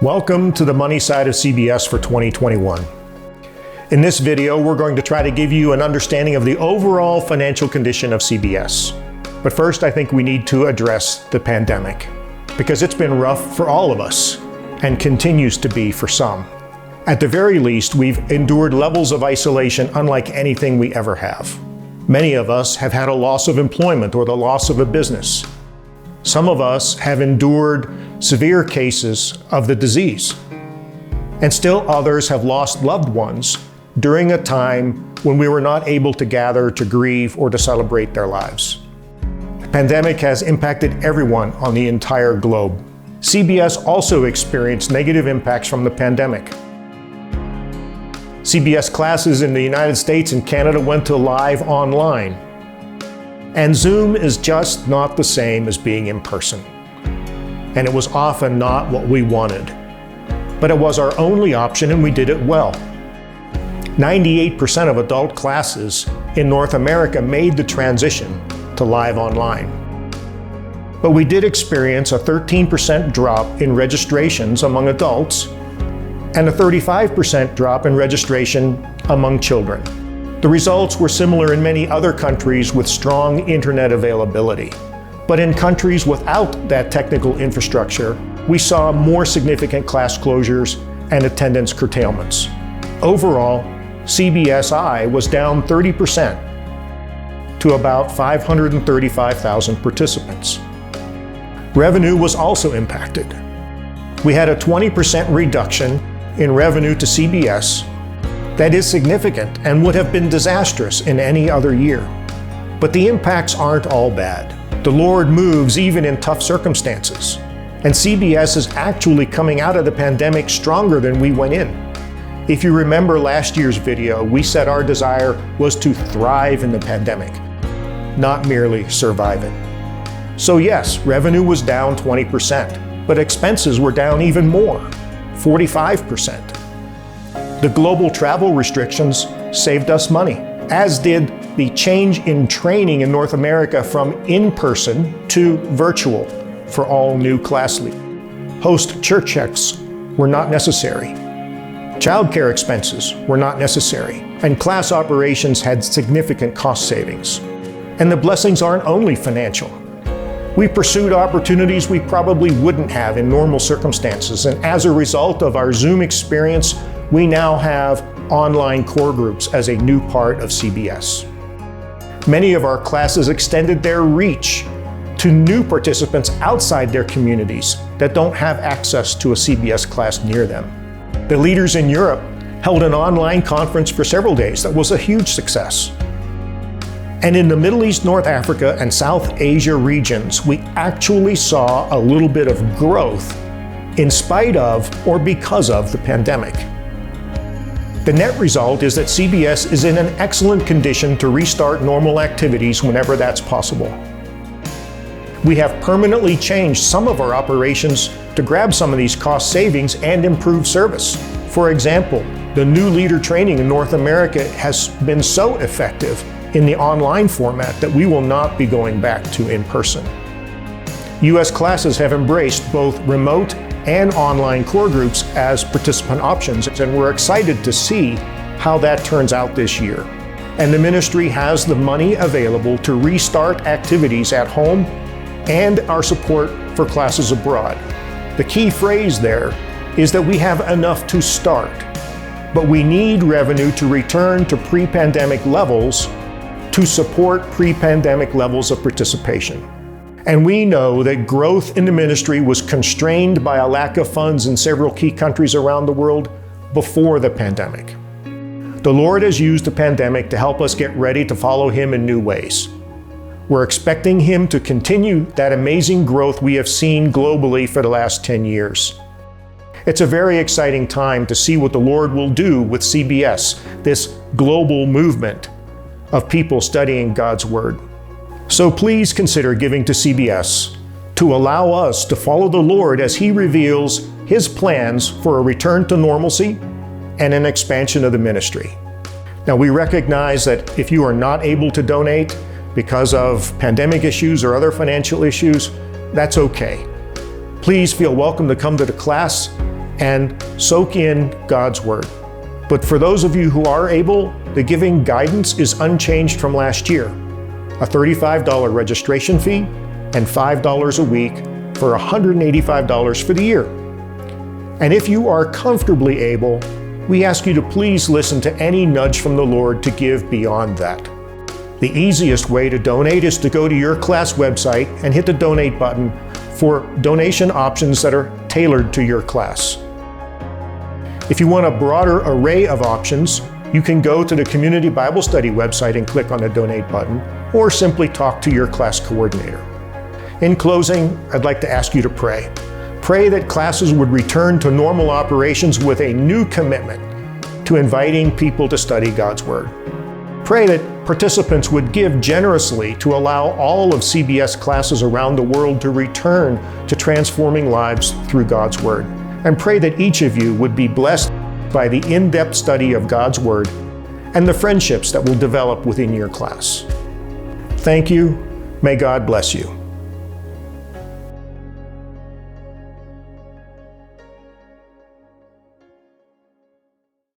Welcome to the money side of CBS for 2021. In this video, we're going to try to give you an understanding of the overall financial condition of CBS. But first, I think we need to address the pandemic, because it's been rough for all of us and continues to be for some. At the very least, we've endured levels of isolation unlike anything we ever have. Many of us have had a loss of employment or the loss of a business. Some of us have endured severe cases of the disease. And still others have lost loved ones during a time when we were not able to gather to grieve or to celebrate their lives. The pandemic has impacted everyone on the entire globe. CBS also experienced negative impacts from the pandemic. CBS classes in the United States and Canada went to live online. And Zoom is just not the same as being in person. And it was often not what we wanted. But it was our only option and we did it well. 98% of adult classes in North America made the transition to live online. But we did experience a 13% drop in registrations among adults and a 35% drop in registration among children. The results were similar in many other countries with strong internet availability. But in countries without that technical infrastructure, we saw more significant class closures and attendance curtailments. Overall, CBSI was down 30% to about 535,000 participants. Revenue was also impacted. We had a 20% reduction in revenue to CBS. That is significant and would have been disastrous in any other year. But the impacts aren't all bad. The Lord moves even in tough circumstances. And CBS is actually coming out of the pandemic stronger than we went in. If you remember last year's video, we said our desire was to thrive in the pandemic, not merely survive it. So yes, revenue was down 20%, but expenses were down even more, 45%. The global travel restrictions saved us money, as did the change in training in North America from in-person to virtual for all new class leaders. Host church checks were not necessary. Childcare expenses were not necessary, and class operations had significant cost savings. And the blessings aren't only financial. We pursued opportunities we probably wouldn't have in normal circumstances, and as a result of our Zoom experience, we now have online core groups as a new part of CBS. Many of our classes extended their reach to new participants outside their communities that don't have access to a CBS class near them. The leaders in Europe held an online conference for several days that was a huge success. And in the Middle East, North Africa, and South Asia regions, we actually saw a little bit of growth in spite of or because of the pandemic. The net result is that CBS is in an excellent condition to restart normal activities whenever that's possible. We have permanently changed some of our operations to grab some of these cost savings and improve service. For example, the new leader training in North America has been so effective in the online format that we will not be going back to in person. U.S. classes have embraced both remote and online core groups as participant options, and we're excited to see how that turns out this year. And the ministry has the money available to restart activities at home and our support for classes abroad. The key phrase there is that we have enough to start, but we need revenue to return to pre-pandemic levels to support pre-pandemic levels of participation. And we know that growth in the ministry was constrained by a lack of funds in several key countries around the world before the pandemic. The Lord has used the pandemic to help us get ready to follow Him in new ways. We're expecting Him to continue that amazing growth we have seen globally for the last 10 years. It's a very exciting time to see what the Lord will do with CBS, this global movement of people studying God's Word. So please consider giving to CBS to allow us to follow the Lord as He reveals His plans for a return to normalcy and an expansion of the ministry. Now, we recognize that if you are not able to donate because of pandemic issues or other financial issues, that's okay. Please feel welcome to come to the class and soak in God's Word. But for those of you who are able, the giving guidance is unchanged from last year. A $35 registration fee and $5 a week for $185 for the year. And if you are comfortably able, we ask you to please listen to any nudge from the Lord to give beyond that. The easiest way to donate is to go to your class website and hit the donate button for donation options that are tailored to your class. If you want a broader array of options, you can go to the Community Bible Study website and click on the donate button, or simply talk to your class coordinator. In closing, I'd like to ask you to pray. Pray that classes would return to normal operations with a new commitment to inviting people to study God's Word. Pray that participants would give generously to allow all of CBS classes around the world to return to transforming lives through God's Word. And pray that each of you would be blessed by the in-depth study of God's Word and the friendships that will develop within your class. Thank you. May God bless you.